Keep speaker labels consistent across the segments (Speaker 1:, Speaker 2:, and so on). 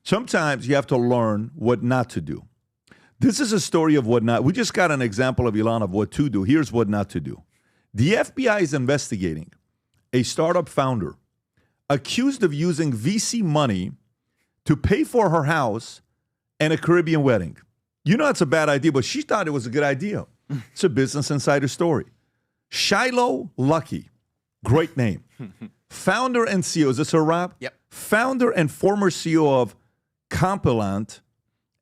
Speaker 1: Sometimes you have to learn what not to do. This is a story of what not. We just got an example of Elon of what to do. Here's what not to do. The FBI is investigating a startup founder accused of using VC money to pay for her house and a Caribbean wedding. You know it's a bad idea, but she thought it was a good idea. It's a Business Insider story. Shiloh Lucky, great name. Founder and CEO, is this her, Rob?
Speaker 2: Yep.
Speaker 1: Founder and former CEO of Compilant,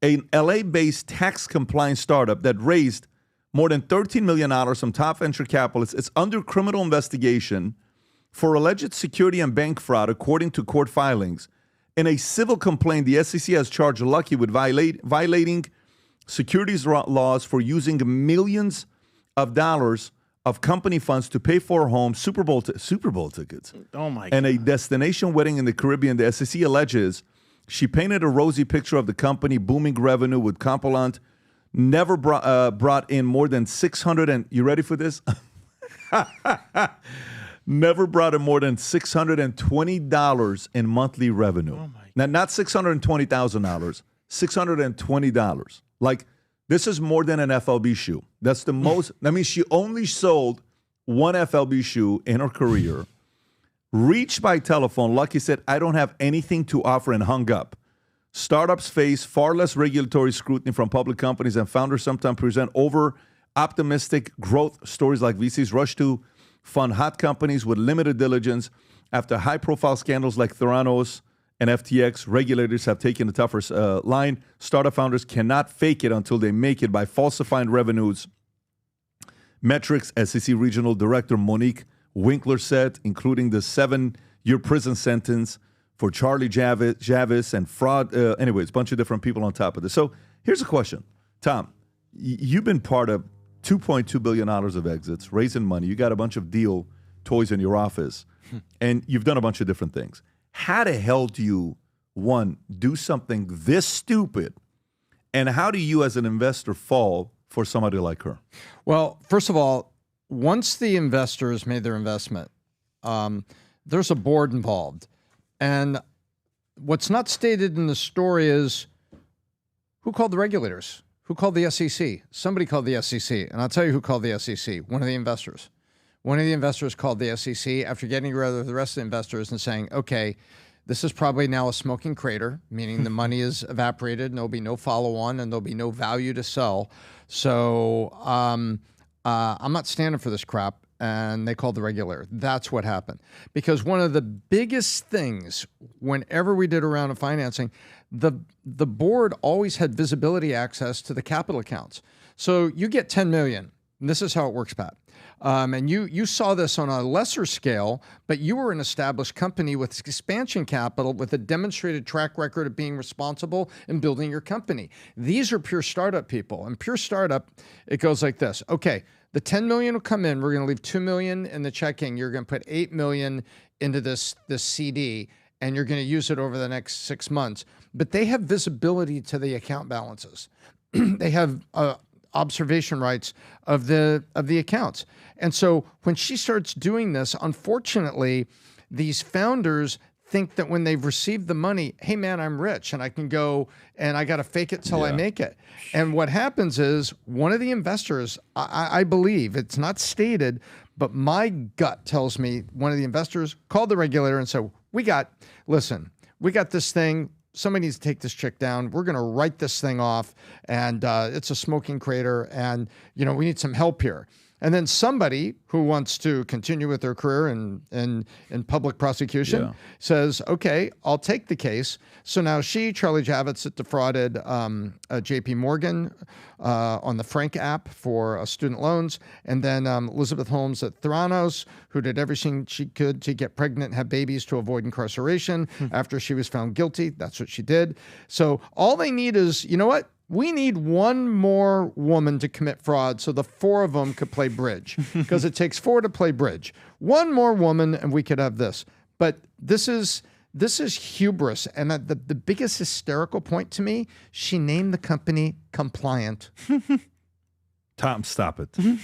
Speaker 1: an LA-based tax compliance startup that raised more than $13 million from top venture capitalists. It's under criminal investigation for alleged security and bank fraud, according to court filings. In a civil complaint, the SEC has charged Lucky with violating securities laws for using millions of dollars of company funds to pay for her home, Super Bowl tickets,
Speaker 2: Oh my
Speaker 1: and
Speaker 2: God.
Speaker 1: a destination wedding in the Caribbean. The SEC alleges she painted a rosy picture of the company booming revenue with Compilant, never brought in more than 600 and you ready for this? Never brought in more than $620 in monthly revenue.
Speaker 2: Oh my
Speaker 1: Now, not $620,000, $620. Like, this is more than an FLB shoe. That's the most. I mean, she only sold one FLB shoe in her career. Reached by telephone, Lucky said, I don't have anything to offer, and hung up. Startups face far less regulatory scrutiny from public companies, and founders sometimes present over-optimistic growth stories like VCs rush to fund hot companies with limited diligence. After high-profile scandals like Theranos and FTX, regulators have taken a tougher line. Startup founders cannot fake it until they make it by falsifying revenues. Metrics, SEC Regional Director Monique Winkler said, including the 7-year prison sentence for Charlie Javis and fraud. Anyways, a bunch of different people on top of this. So here's a question. Tom, you've been part of $2.2 billion of exits, raising money. You got a bunch of deal toys in your office, and you've done a bunch of different things. How the hell do you, one, do something this stupid, and how do you as an investor fall for somebody like her?
Speaker 3: Well, first of all, once the investors made their investment, there's a board involved. And what's not stated in the story is who called the regulators? Who called the SEC? Somebody called the SEC. And I'll tell you who called the SEC. One of the investors. One of the investors called the SEC after getting rid of the rest of the investors and saying, okay, this is probably now a smoking crater, meaning the money is evaporated and there'll be no follow-on and there'll be no value to sell. So I'm not standing for this crap. And they called the regulator. That's what happened. Because one of the biggest things, whenever we did a round of financing, the board always had visibility access to the capital accounts. So you get 10 million. And this is how it works, Pat. And you saw this on a lesser scale, but you were an established company with expansion capital with a demonstrated track record of being responsible in building your company. These are pure startup people. And pure startup, it goes like this. Okay, the 10 million will come in. We're going to leave 2 million in the checking. You're going to put 8 million into this CD, and you're going to use it over the next 6 months. But they have visibility to the account balances. They have observation rights of the accounts. And so when she starts doing this, unfortunately, these founders think that when they've received the money, hey man, I'm rich and I can go and I got to fake it till I make it. And what happens is one of the investors, I believe, it's not stated, but my gut tells me one of the investors called the regulator and said, listen, we got this thing. Somebody needs to take this chick down. We're going to write this thing off, and it's a smoking crater, and we need some help here. And then somebody who wants to continue with their career in public prosecution says, okay, I'll take the case. So now Charlie Javits, defrauded JP Morgan on the Frank app for student loans. And then Elizabeth Holmes at Theranos, who did everything she could to get pregnant and have babies to avoid incarceration after she was found guilty. That's what she did. So all they need is, you know what? We need one more woman to commit fraud so the 4 of them could play bridge, because it takes 4 to play bridge. One more woman and we could have this. But this is hubris. And the biggest hysterical point to me, she named the company Compliant.
Speaker 1: Tom, stop it.
Speaker 4: You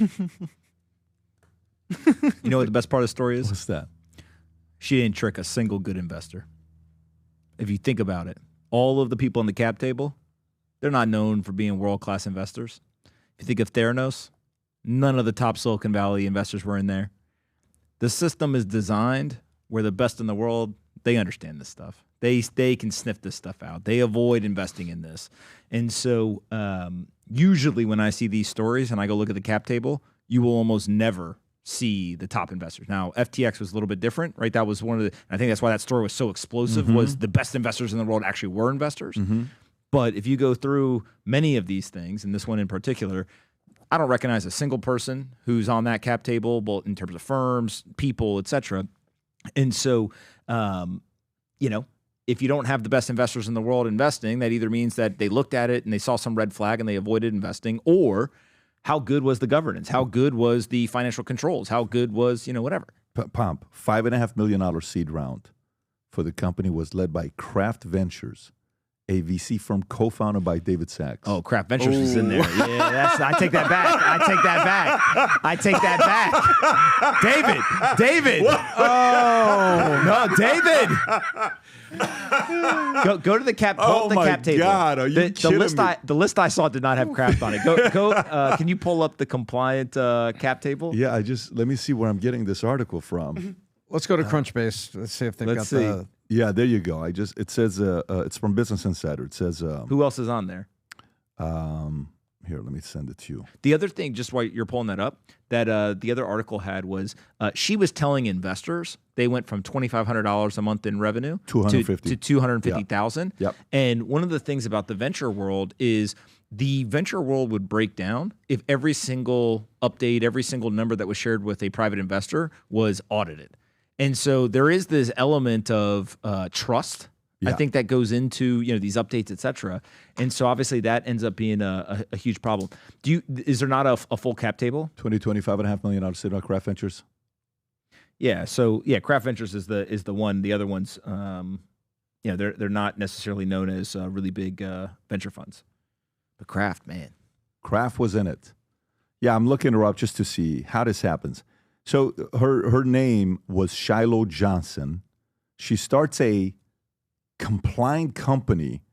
Speaker 4: know what the best part of the story is?
Speaker 1: What's that?
Speaker 4: She didn't trick a single good investor. If you think about it,
Speaker 2: all of the people on the cap table, they're not known for being world-class investors. If you think of Theranos, none of the top Silicon Valley investors were in there. The system is designed where the best in the world, they understand this stuff. They can sniff this stuff out. They avoid investing in this. And so usually when I see these stories and I go look at the cap table, you will almost never see the top investors. Now, FTX was a little bit different, right? That was one of the, I think that's why that story was so explosive, was the best investors in the world actually were investors. But if you go through many of these things, and this one in particular, I don't recognize a single person who's on that cap table, both in terms of firms, people, et cetera. And so, you know, if you don't have the best investors in the world investing, that either means that they looked at it and they saw some red flag and they avoided investing, or how good was the governance? How good was the financial controls? How good was, you know, whatever?
Speaker 1: Pomp, $5.5 million seed round for the company was led by Kraft Ventures, a VC firm co-founded by David Sachs.
Speaker 2: Oh, Kraft Ventures is in there. Yeah, I take that back. I take that back. David. Oh, no, David. Go to the cap. Pull up the cap table.
Speaker 1: God, are you kidding me?
Speaker 2: The list I saw did not have Kraft on it. Go. Can you pull up the compliant cap table?
Speaker 1: Yeah, let me see where I'm getting this article from.
Speaker 3: Let's go to Crunchbase. Let's see if they've got the.
Speaker 1: Yeah, there you go. It says it's from Business Insider. It says
Speaker 2: who else is on there?
Speaker 1: Here, let me send it to you.
Speaker 2: The other thing, just while you're pulling that up, that the other article had was she was telling investors they went from $2,500 a month in revenue to $250,000.
Speaker 1: Yep.
Speaker 2: And one of the things about the venture world is the venture world would break down if every single update, every single number that was shared with a private investor was audited. And so there is this element of trust. I think that goes into, you know, these updates, et cetera. And so obviously that ends up being a huge problem. Is there not a full cap table?
Speaker 1: $25.5 million sitting on Kraft Ventures.
Speaker 2: Yeah. So yeah, Kraft Ventures is the one. The other ones, you know, they're not necessarily known as really big venture funds. But Kraft, man,
Speaker 1: Kraft was in it. Yeah, I'm looking her up just to see how this happens. So her name was Shiloh Johnson. She starts a compliant company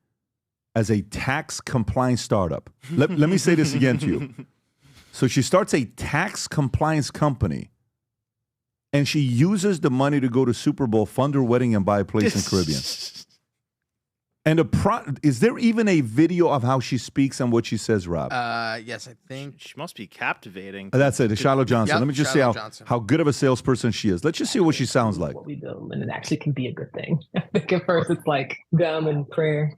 Speaker 1: as a tax compliance startup. Let me say this again to you. So she starts a tax compliance company, and she uses the money to go to Super Bowl, fund her wedding, and buy a place in Caribbean. And is there even a video of how she speaks and what she says, Rob?
Speaker 4: Yes, I think.
Speaker 5: She must be captivating.
Speaker 1: That's it, Shiloh Johnson.
Speaker 4: Yep,
Speaker 1: Let me just
Speaker 4: Shiloh
Speaker 1: say how good of a salesperson she is. Let's just see what she sounds like.
Speaker 6: What we do, and it actually can be a good thing. I think at first it's like gum and prayer.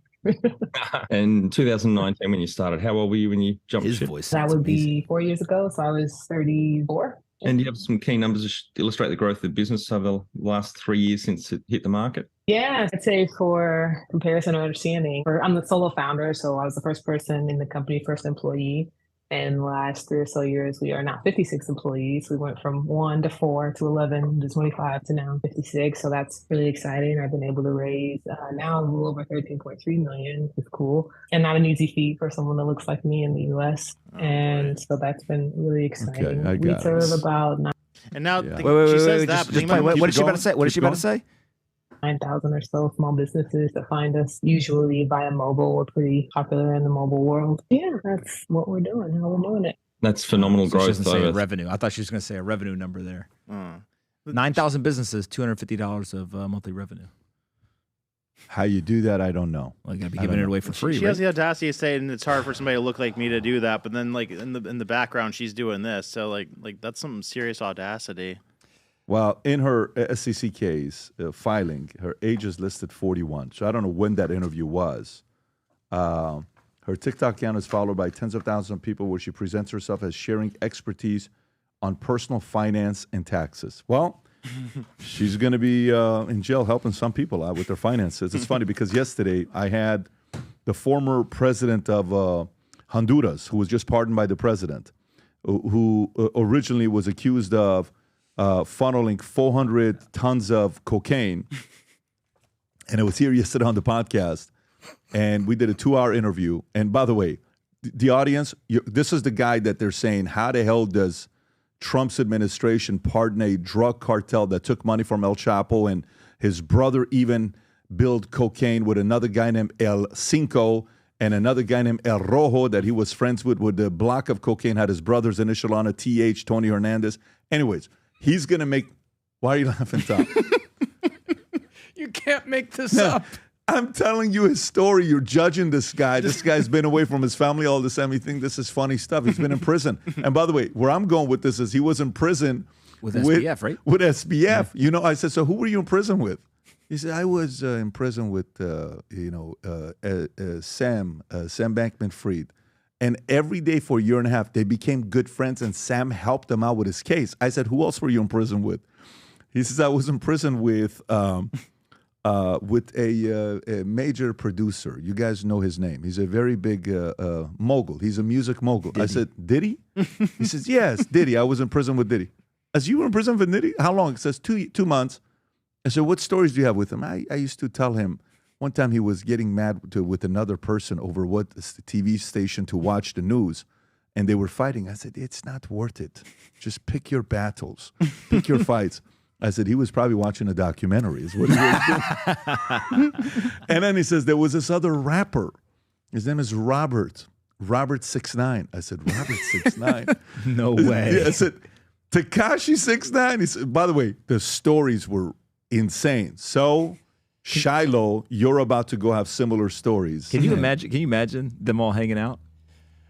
Speaker 7: In 2019, when you started, how old were you when you jumped
Speaker 2: his
Speaker 7: ship?
Speaker 2: voice.
Speaker 6: That would be 4 years ago, so I was 34.
Speaker 7: And you have some key numbers to illustrate the growth of the business over the last 3 years since it hit the market?
Speaker 6: Yeah, I'd say for comparison or understanding, I'm the solo founder, so I was the first person in the company, first employee. And last 3 or so years, we are now 56 employees. We went from 1 to 4 to 11 to 25 to now 56. So that's really exciting. I've been able to raise now a little over 13.3 million, which is cool. And not an easy feat for someone that looks like me in the US. So that's been really exciting.
Speaker 1: Okay,
Speaker 6: we serve about
Speaker 5: And now
Speaker 1: Yeah.
Speaker 5: she says that.
Speaker 2: Just play. What is she about to say? What is she about to say?
Speaker 6: 9,000 or so small businesses that find us usually via mobile. We're pretty popular in the mobile world. Yeah, that's what we're doing, how we're doing it.
Speaker 7: That's phenomenal
Speaker 2: So she
Speaker 7: growth.
Speaker 2: doesn't say a
Speaker 7: Over
Speaker 2: revenue. I thought she was going to say a revenue number there. 9,000 businesses, $250 of monthly revenue.
Speaker 1: How you do that, I don't know.
Speaker 2: Well, you got to be giving it away for free,
Speaker 5: She
Speaker 2: right?
Speaker 5: has the audacity of saying it's hard for somebody to look like me to do that, but then like in the background she's doing this. So like that's some serious audacity.
Speaker 1: Well, in her SEC case filing, her age is listed 41. So I don't know when that interview was. Her TikTok account is followed by tens of thousands of people where she presents herself as sharing expertise on personal finance and taxes. Well, she's going to be in jail helping some people out with their finances. It's funny because yesterday I had the former president of Honduras, who was just pardoned by the president, who originally was accused of funneling 400 tons of cocaine. And it was here yesterday on the podcast. And we did a 2-hour interview. And by the way, the audience, this is the guy that they're saying, how the hell does Trump's administration pardon a drug cartel that took money from El Chapo, and his brother even build cocaine with another guy named El Cinco and another guy named El Rojo that he was friends with the block of cocaine, had his brother's initial on it, TH, Tony Hernandez. Anyways, he's going to make... Why are you laughing, Tom?
Speaker 3: You can't make this up.
Speaker 1: I'm telling you his story. You're judging this guy. This guy's been away from his family all this time. You think this is funny stuff. He's been in prison. And by the way, where I'm going with this is he was in prison
Speaker 2: with SBF, right?
Speaker 1: With SBF. Yeah. You know, I said, so who were you in prison with? He said, I was in prison with, Sam Bankman-Fried. And every day for a year and a half, they became good friends, and Sam helped him out with his case. I said, who else were you in prison with? He says, I was in prison with a major producer. You guys know his name. He's a very big mogul. He's a music mogul. Diddy. I said, Diddy? He says, yes, Diddy. I was in prison with Diddy. As you were in prison with Diddy? How long? It says 2 months. I said, what stories do you have with him? I used to tell him one time he was getting mad with another person over what TV station to watch the news, and they were fighting. I said, it's not worth it. Just pick your battles. Pick your fights. I said, he was probably watching a documentary is what he was doing. And then he says, there was this other rapper. His name is Robert 6ix9ine. I said, Robert 6ix9ine?
Speaker 2: No way.
Speaker 1: Yeah, I said, Tekashi 6ix9ine? He said, by the way, the stories were insane. So, Shiloh, you're about to go have similar stories.
Speaker 2: Can you imagine them all hanging out?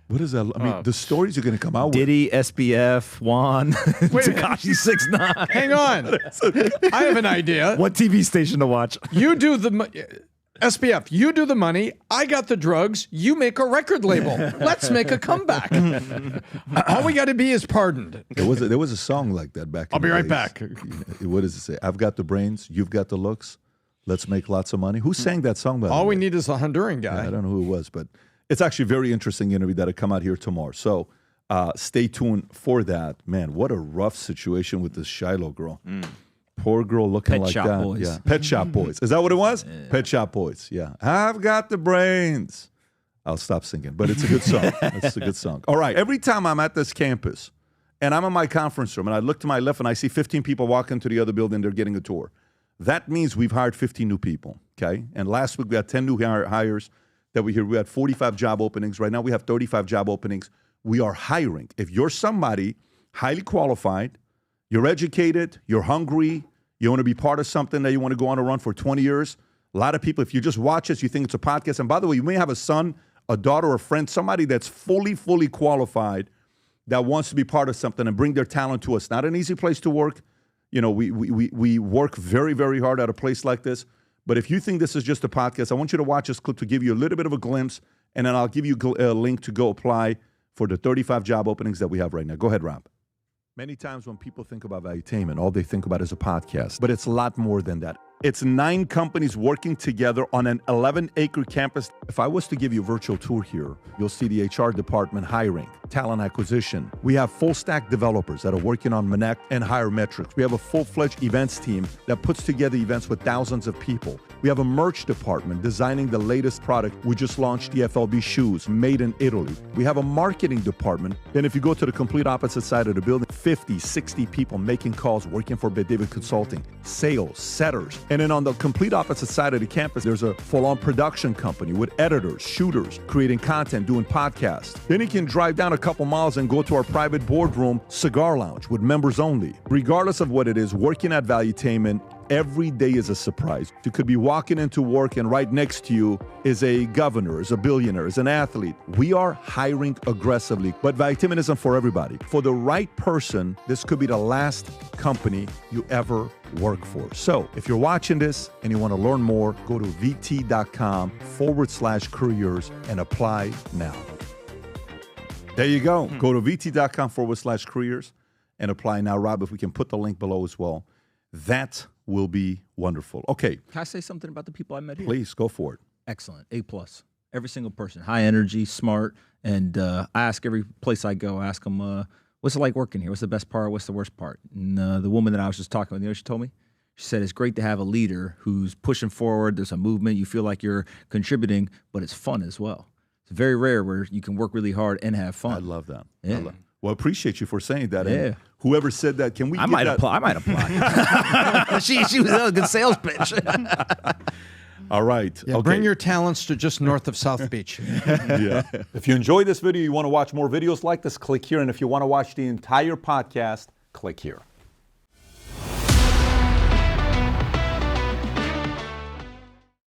Speaker 1: What is that? I mean, the stories you're going to come out
Speaker 2: Diddy, SBF, Juan, Tekashi 6ix9ine.
Speaker 3: Hang on. I have an idea.
Speaker 2: What TV station to watch?
Speaker 3: You do the SBF. You do the money. I got the drugs. You make a record label. Let's make a comeback. All we got to be is pardoned.
Speaker 1: There was a song like that back.
Speaker 3: I'll be right back.
Speaker 1: What does it say? I've got the brains. You've got the looks. Let's make lots of money. Who sang that song?
Speaker 3: All we need is a Honduran guy.
Speaker 1: Yeah, I don't know who it was, but it's actually a very interesting interview that'll come out here tomorrow. So stay tuned for that. Man, what a rough situation with this Shiloh girl. Poor girl looking
Speaker 2: Pet
Speaker 1: like
Speaker 2: Shop
Speaker 1: that.
Speaker 2: Boys.
Speaker 1: Yeah, Pet Shop Boys. Is that what it was? Yeah. Pet Shop Boys. Yeah. I've got the brains. I'll stop singing, but it's a good song. It's a good song. All right. Every time I'm at this campus and I'm in my conference room and I look to my left and I see 15 people walking to the other building, they're getting a tour. That means we've hired 15 new people, okay? And last week we had 10 new hires that we had 45 job openings. Right now we have 35 job openings. We are hiring. If you're somebody highly qualified, you're educated, you're hungry, you want to be part of something that you want to go on a run for 20 years, a lot of people, if you just watch us, you think it's a podcast. And by the way, you may have a son, a daughter, a friend, somebody that's fully qualified that wants to be part of something and bring their talent to us. Not an easy place to work. You know, we work very, very hard at a place like this. But if you think this is just a podcast, I want you to watch this clip to give you a little bit of a glimpse, and then I'll give you a link to go apply for the 35 job openings that we have right now. Go ahead, Rob. Many times when people think about Valuetainment, all they think about is a podcast. But it's a lot more than that. It's 9 companies working together on an 11-acre campus. If I was to give you a virtual tour here, you'll see the HR department hiring, talent acquisition. We have full-stack developers that are working on Connect and Hire Metrics. We have a full-fledged events team that puts together events with thousands of people. We have a merch department designing the latest product. We just launched the FLB shoes, made in Italy. We have a marketing department. Then if you go to the complete opposite side of the building, 50, 60 people making calls, working for David Consulting, sales, setters. And then on the complete opposite side of the campus, there's a full-on production company with editors, shooters, creating content, doing podcasts. Then you can drive down a couple miles and go to our private boardroom cigar lounge with members only. Regardless of what it is, working at Valuetainment, every day is a surprise. You could be walking into work and right next to you is a governor, is a billionaire, is an athlete. We are hiring aggressively, but Valuetainment isn't for everybody. For the right person, this could be the last company you ever work for. So if you're watching this and you want to learn more, go to vt.com/careers and apply now. There you go. Go to vt.com/careers and apply now. Rob, if we can put the link below as well, that will be wonderful. Okay.
Speaker 2: Can I say something about the people I met here?
Speaker 1: Please, go for it.
Speaker 2: Excellent. A+. Every single person. High energy, smart. And I ask every place I go, I ask them, what's it like working here? What's the best part? What's the worst part? And the woman that I was just talking with, you know what she told me? She said, it's great to have a leader who's pushing forward. There's a movement. You feel like you're contributing, but it's fun as well. It's very rare where you can work really hard and have fun.
Speaker 1: I love that.
Speaker 2: Yeah.
Speaker 1: Well, I appreciate you for saying that.
Speaker 2: Yeah.
Speaker 1: And whoever said that, can we
Speaker 2: I might apply. She was a good sales pitch.
Speaker 1: All right.
Speaker 3: Yeah,
Speaker 1: okay.
Speaker 3: bring your talents to just north of South Beach.
Speaker 1: Yeah. If you enjoyed this video, you want to watch more videos like this, click here. And if you want to watch the entire podcast, click here.